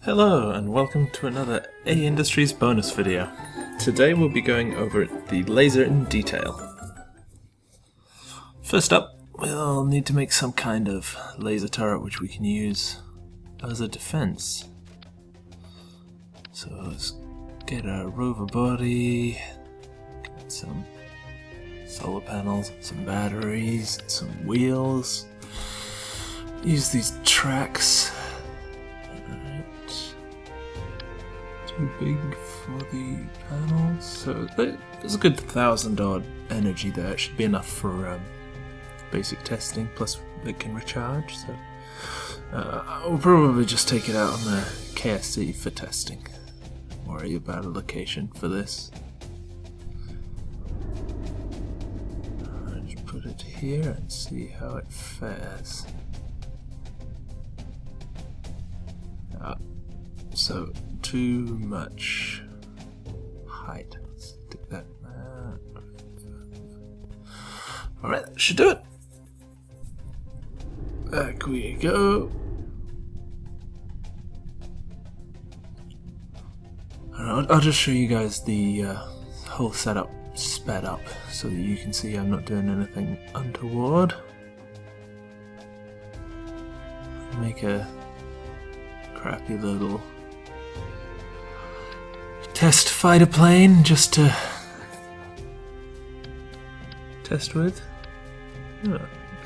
Hello and welcome to another A Industries bonus video. Today we'll be going over the laser in detail. First up, we'll need to make some kind of laser turret which we can use as a defense. So let's get a rover body, get some solar panels, some batteries, some wheels. Use these tracks. Too big for the panels, so there's a good 1,000 odd energy there. It should be enough for basic testing, plus it can recharge, so I'll probably just take it out on the KSP for testing. Don't worry about a location for this. I'll just put it here and see how it fares. So too much height. Let's stick that. Alright, that should do it. Back we go. I'll just show you guys the whole setup sped up so that you can see I'm not doing anything untoward. Make a crappy little test fighter plane just to test with. Oh,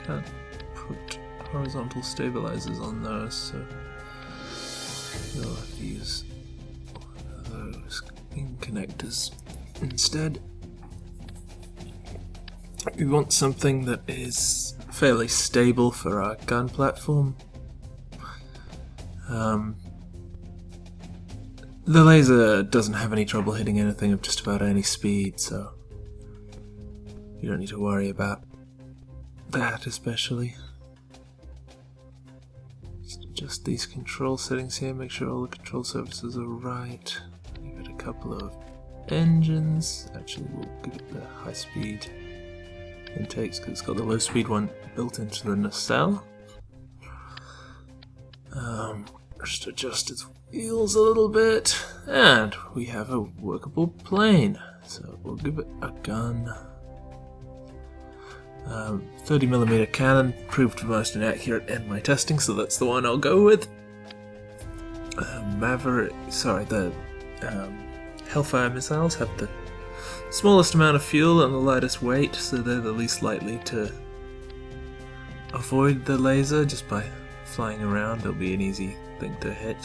can't put horizontal stabilizers on those, so you'll have to use one of those pin connectors instead. We want something that is fairly stable for our gun platform. The laser doesn't have any trouble hitting anything of just about any speed, so you don't need to worry about that especially. Just adjust these control settings here, make sure all the control surfaces are right. Give it a couple of engines. Actually, we'll give it the high speed intakes because it's got the low speed one built into the nacelle. Just adjust its wheels a little bit, and we have a workable plane. So we'll give it a gun. 30mm cannon proved most inaccurate in my testing, so that's the one I'll go with. The Hellfire missiles have the smallest amount of fuel and the lightest weight, so they're the least likely to avoid the laser just by flying around. They'll be an easy thing to hit.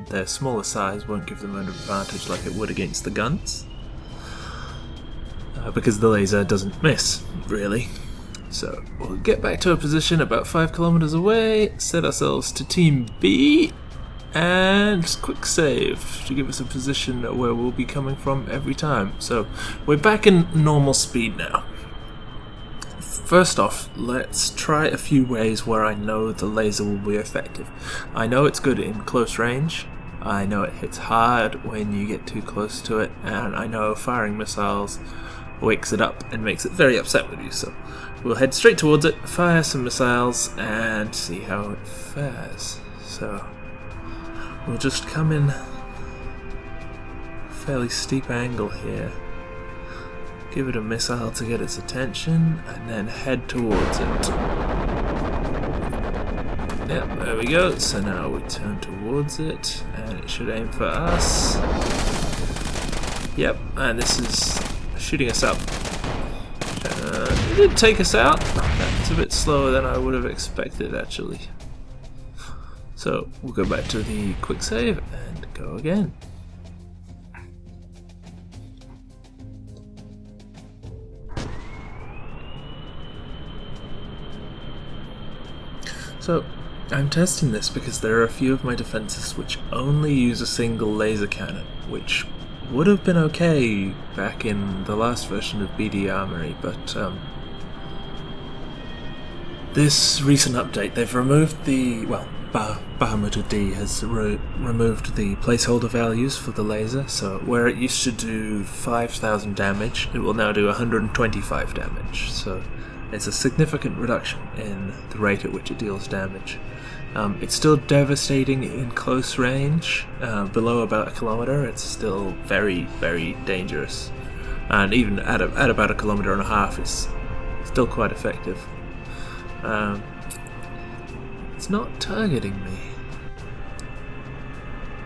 Their smaller size won't give them an advantage like it would against the guns, because the laser doesn't miss, really. So we'll get back to a position about 5 kilometers away, set ourselves to Team B, and quick save to give us a position where we'll be coming from every time. So we're back in normal speed now. First off, let's try a few ways where I know the laser will be effective. I know it's good in close range, I know it hits hard when you get too close to it, and I know firing missiles wakes it up and makes it very upset with you. So we'll head straight towards it, fire some missiles, and see how it fares. So we'll just come in a fairly steep angle here. Give it a missile to get its attention, and then head towards it. Yep, there we go. So now we turn towards it, and it should aim for us. Yep, and this is shooting us up. It did take us out. That's a bit slower than I would have expected, actually. So we'll go back to the quick save and go again. So, I'm testing this because there are a few of my defenses which only use a single laser cannon, which would have been okay back in the last version of BDArmory, but this recent update, they've removed the, Bahamut D has removed the placeholder values for the laser, so where it used to do 5,000 damage, it will now do 125 damage, so it's a significant reduction in the rate at which it deals damage. It's still devastating in close range. Below about 1 kilometer, it's still very, very dangerous. And even at about 1.5 kilometers, it's still quite effective. It's not targeting me,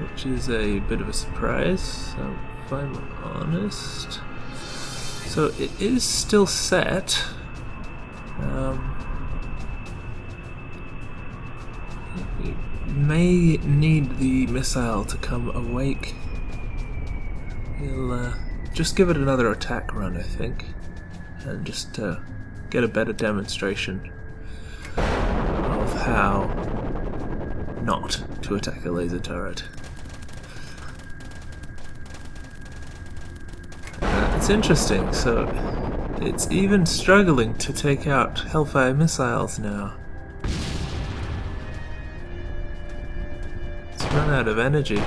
which is a bit of a surprise, if I'm honest. So it is still set. It may need the missile to come awake. We'll just give it another attack run, I think, and just get a better demonstration of how not to attack a laser turret. It's interesting, so it's even struggling to take out Hellfire missiles now. It's run out of energy.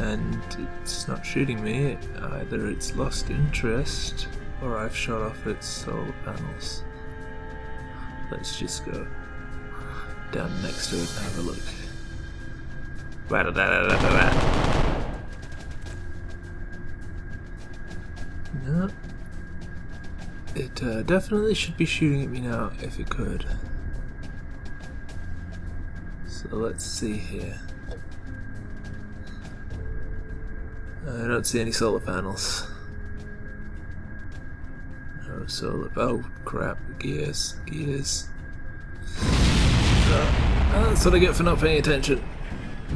And it's not shooting me. Either it's lost interest or I've shot off its solar panels. Let's just go down next to it and have a look. No. It definitely should be shooting at me now if it could. So let's see here. I don't see any solar panels. No solar. Oh crap! Gears. That's what I get for not paying attention.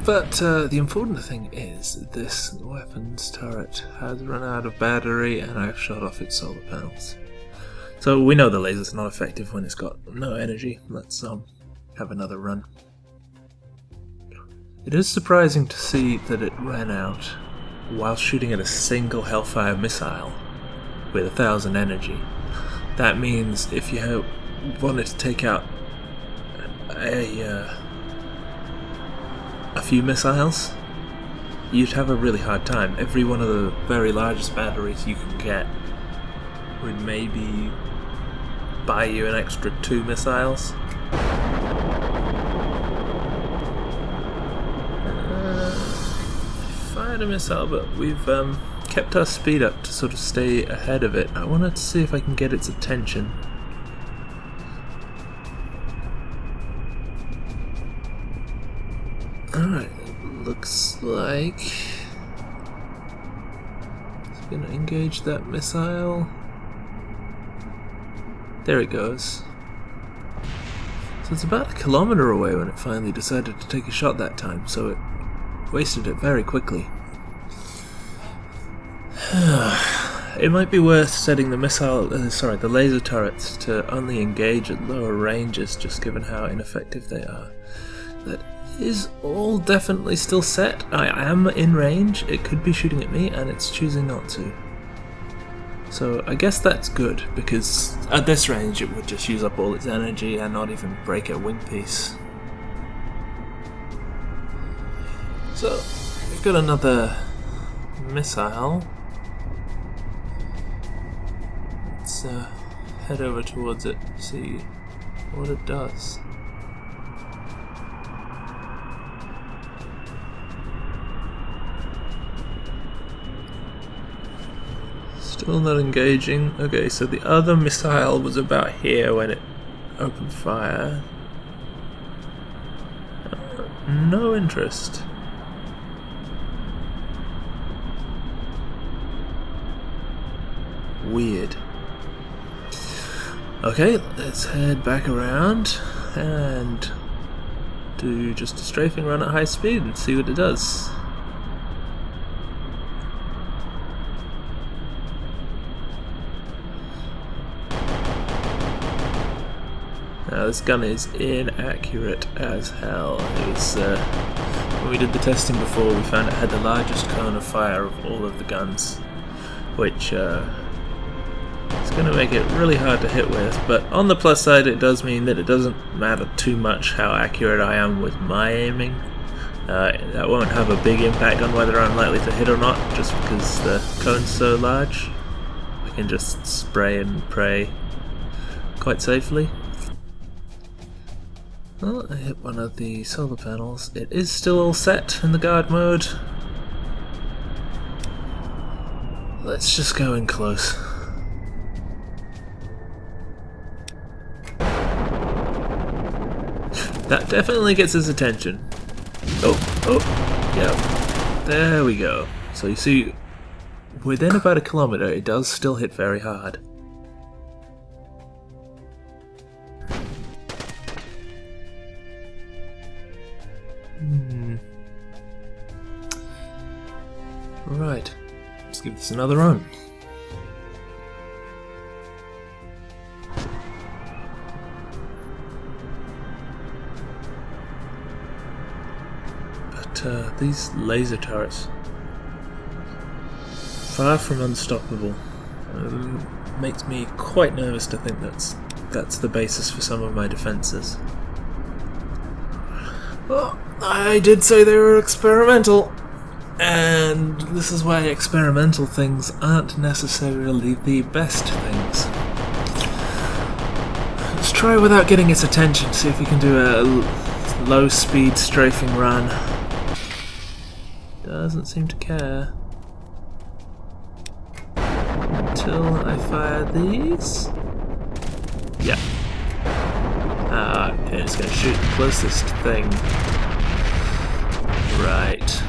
But the important thing is this weapons turret has run out of battery and I've shot off its solar panels. So we know the laser's not effective when it's got no energy. Let's have another run. It is surprising to see that it ran out while shooting at a single Hellfire missile with 1,000 energy. That means if you wanted to take out a few missiles, you'd have a really hard time. Every one of the very largest batteries you can get would maybe buy you an extra 2 missiles. Fired a missile, but we've kept our speed up to sort of stay ahead of it. I wanted to see if I can get its attention. Alright, looks like it's gonna engage that missile. There it goes. So it's about 1 kilometer away when it finally decided to take a shot that time, so it wasted it very quickly. It might be worth setting the the laser turrets to only engage at lower ranges, just given how ineffective they are. That is all definitely still set. I am in range. It could be shooting at me, and it's choosing not to. So I guess that's good, because at this range it would just use up all its energy and not even break a wing piece. So we've got another missile. Let's head over towards it, see what it does. Still not engaging. Okay, so the other missile was about here when it opened fire. No interest. Weird. Okay, let's head back around and do just a strafing run at high speed and see what it does. Now this gun is inaccurate as hell. It was, when we did the testing before, we found it had the largest cone of fire of all of the guns, which it's going to make it really hard to hit with, but on the plus side it does mean that it doesn't matter too much how accurate I am with my aiming. That won't have a big impact on whether I'm likely to hit or not, just because the cone's so large. I can just spray and pray quite safely. Well, I hit one of the solar panels. It is still all set in the guard mode. Let's just go in close. That definitely gets his attention. Yeah, there we go. So you see, within about 1 kilometer, it does still hit very hard. Right, let's give this another run. But these laser turrets, far from unstoppable, makes me quite nervous to think that's the basis for some of my defenses. Well, I did say they were experimental. And this is why experimental things aren't necessarily the best things. Let's try without getting its attention, see if we can do a low speed strafing run. Doesn't seem to care. Until I fire these. Yeah. Okay, it's going to shoot the closest thing. Right.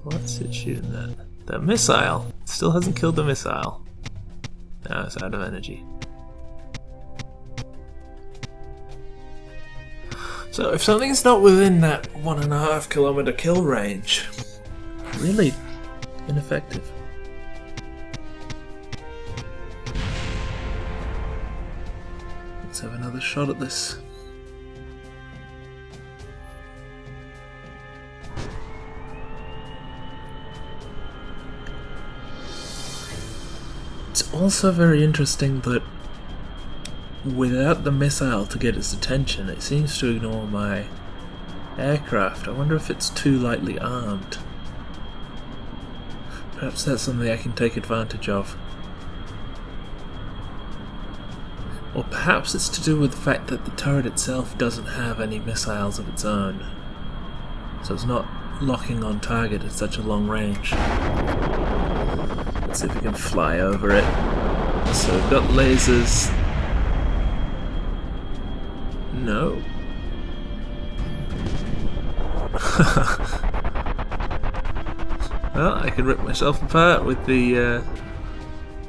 What's it shooting at? The missile! It still hasn't killed the missile. Now it's out of energy. So if something's not within that 1.5 kilometer kill range, really ineffective. Let's have another shot at this. It's also very interesting that without the missile to get its attention, it seems to ignore my aircraft. I wonder if it's too lightly armed. Perhaps that's something I can take advantage of. Or perhaps it's to do with the fact that the turret itself doesn't have any missiles of its own. So it's not locking on target at such a long range. Let's see if we can fly over it. So we've got lasers. No. Well, I can rip myself apart with the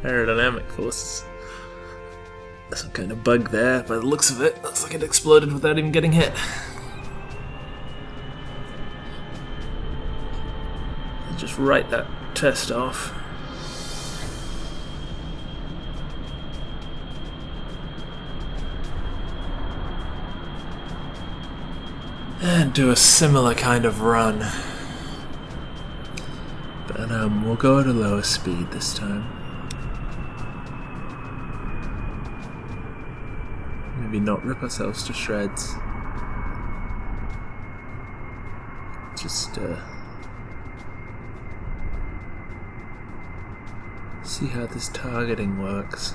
aerodynamic forces. Some kind of bug there, by the looks of it. Looks like it exploded without even getting hit. I'll just write that test off. And do a similar kind of run. But we'll go at a lower speed this time. Maybe not rip ourselves to shreds. Just see how this targeting works.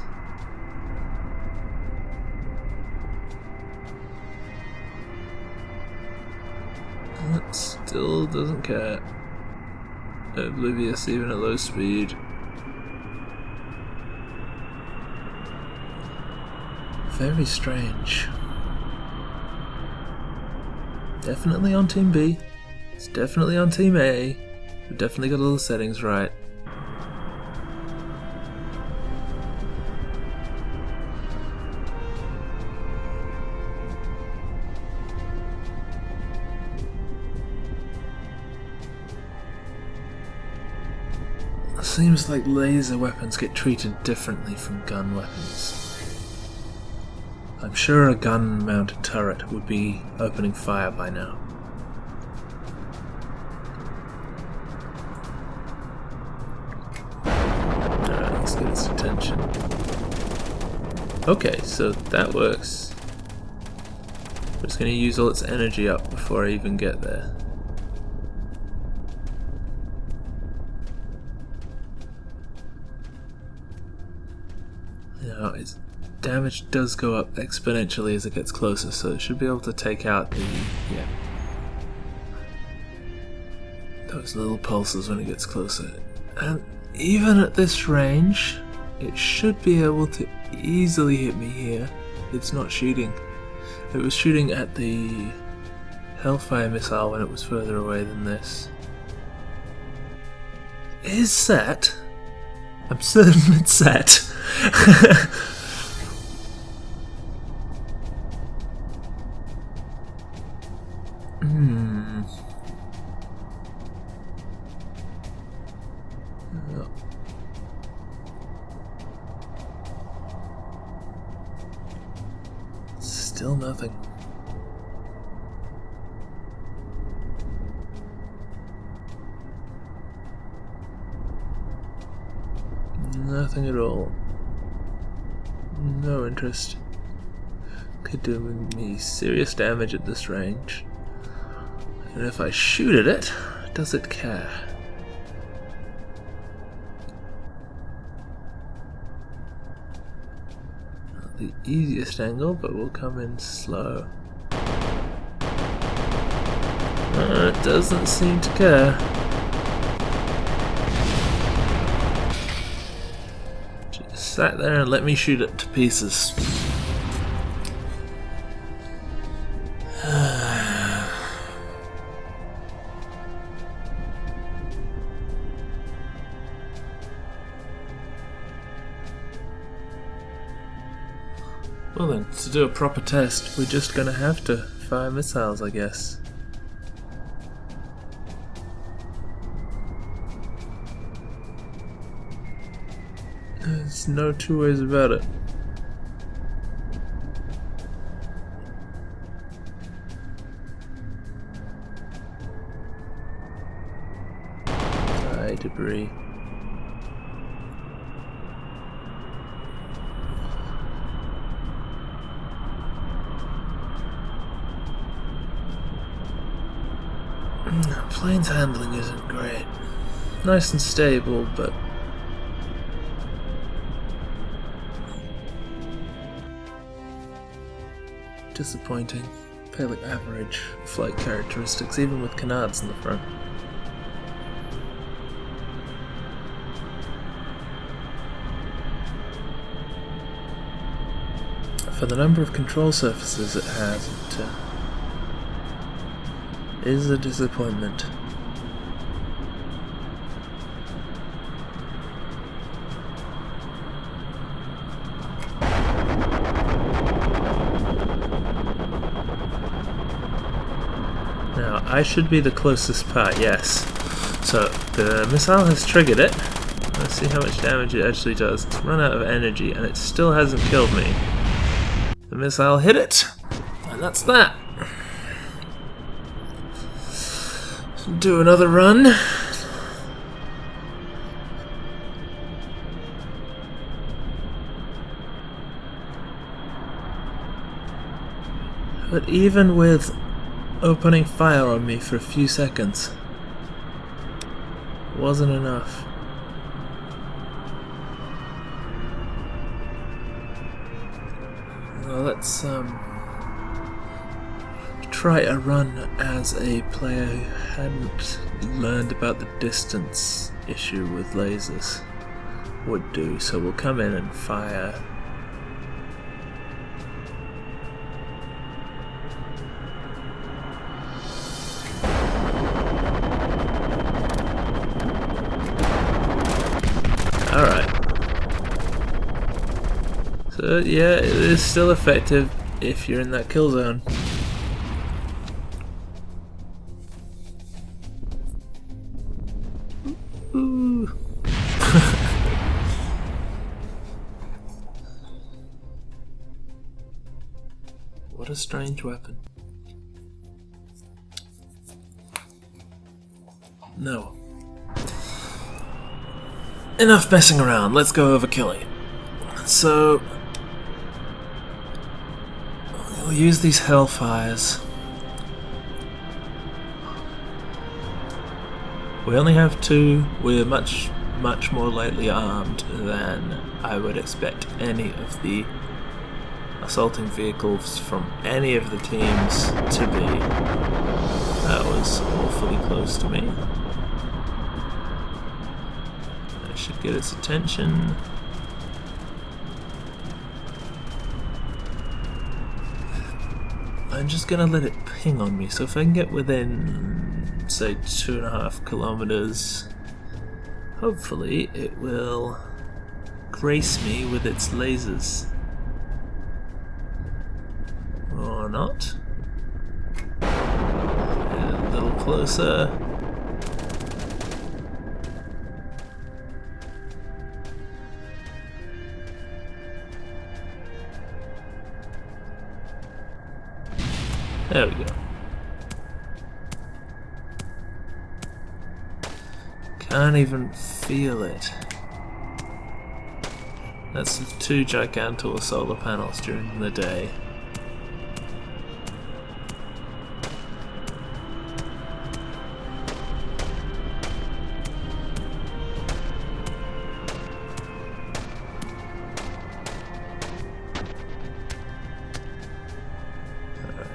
It still doesn't care. Oblivious even at low speed. Very strange. Definitely on Team B. It's definitely on Team A. We've definitely got all the settings right. Seems like laser weapons get treated differently from gun weapons. I'm sure a gun-mounted turret would be opening fire by now. Alright, let's get its attention. Okay, so that works. It's going to use all its energy up before I even get there. Now, its damage does go up exponentially as it gets closer, so it should be able to take out the, those little pulses when it gets closer. And even at this range, it should be able to easily hit me here. It's not shooting. It was shooting at the Hellfire missile when it was further away than this. It is set. I'm certain it's set. Still nothing. Nothing at all. No interest. Could do me serious damage at this range. And if I shoot at it, does it care? Not the easiest angle, but we'll come in slow. It doesn't seem to care. Just sat there and let me shoot it to pieces. Well then, to do a proper test, we're just gonna have to fire missiles, I guess. There's no two ways about it. Die, debris. Plane's handling isn't great. Nice and stable, but disappointing. Fairly average flight characteristics, even with canards in the front. For the number of control surfaces it has, it is a disappointment. Now, I should be the closest part, yes. So, the missile has triggered it. Let's see how much damage it actually does. It's run out of energy, and it still hasn't killed me. The missile hit it, and that's that. Do another run. But even with opening fire on me for a few seconds, wasn't enough. Well, let's try a run as a player who hadn't learned about the distance issue with lasers would do. So we'll come in and fire. Alright. So yeah, it is still effective if you're in that kill zone. Ooh. What a strange weapon. No. Enough messing around, let's go over killing it. So, We'll use these hellfires. We only have 2. We're much more lightly armed than I would expect any of the assaulting vehicles from any of the teams to be. That was awfully close to me. I should get its attention. I'm just gonna let it ping on me, so if I can get within, say, 2.5 kilometers, hopefully it will grace me with its lasers. Or not. Get a little closer. There we go. Can't even feel it. That's 2 gigantor solar panels during the day.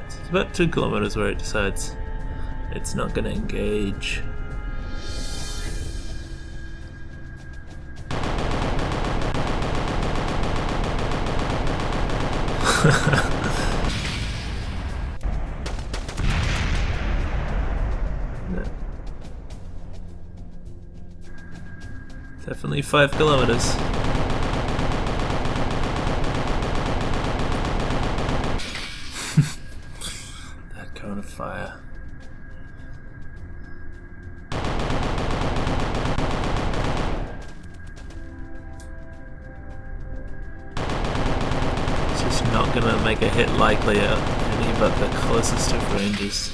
It's about 2 kilometers where it decides it's not going to engage. No. Definitely 5 kilometers. Cone of fire. It's just not gonna make a hit likely at any but the closest of ranges.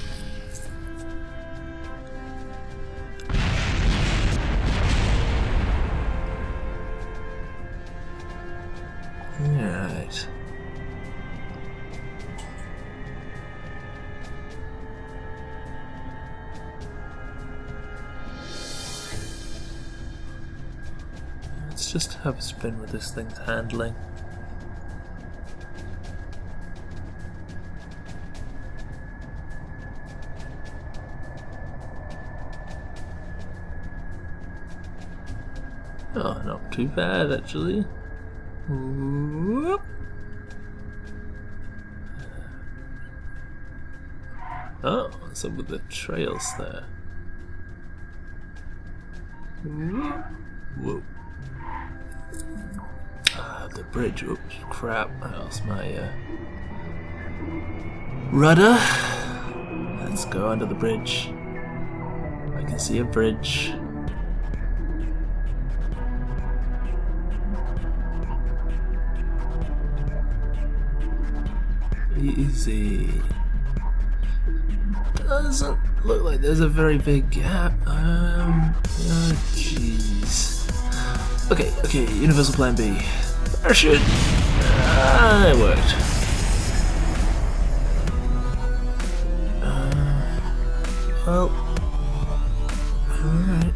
Alright. Let's just have a spin with this thing's handling. Oh, not too bad actually. Whoop. Oh, what's up with the trails there? Whoa. The bridge. Oops, crap. I lost my rudder. Let's go under the bridge. I can see a bridge. Easy. Doesn't look like there's a very big gap. Oh jeez. Okay, universal plan B. Parachute! It worked. Well, alright.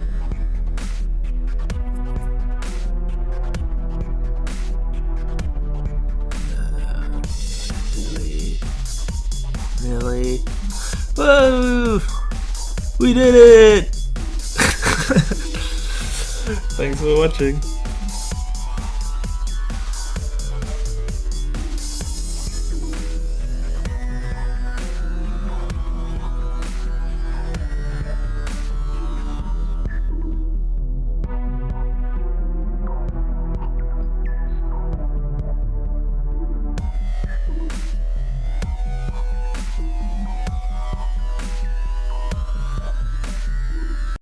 Really? Whoa! We did it! Thanks for watching.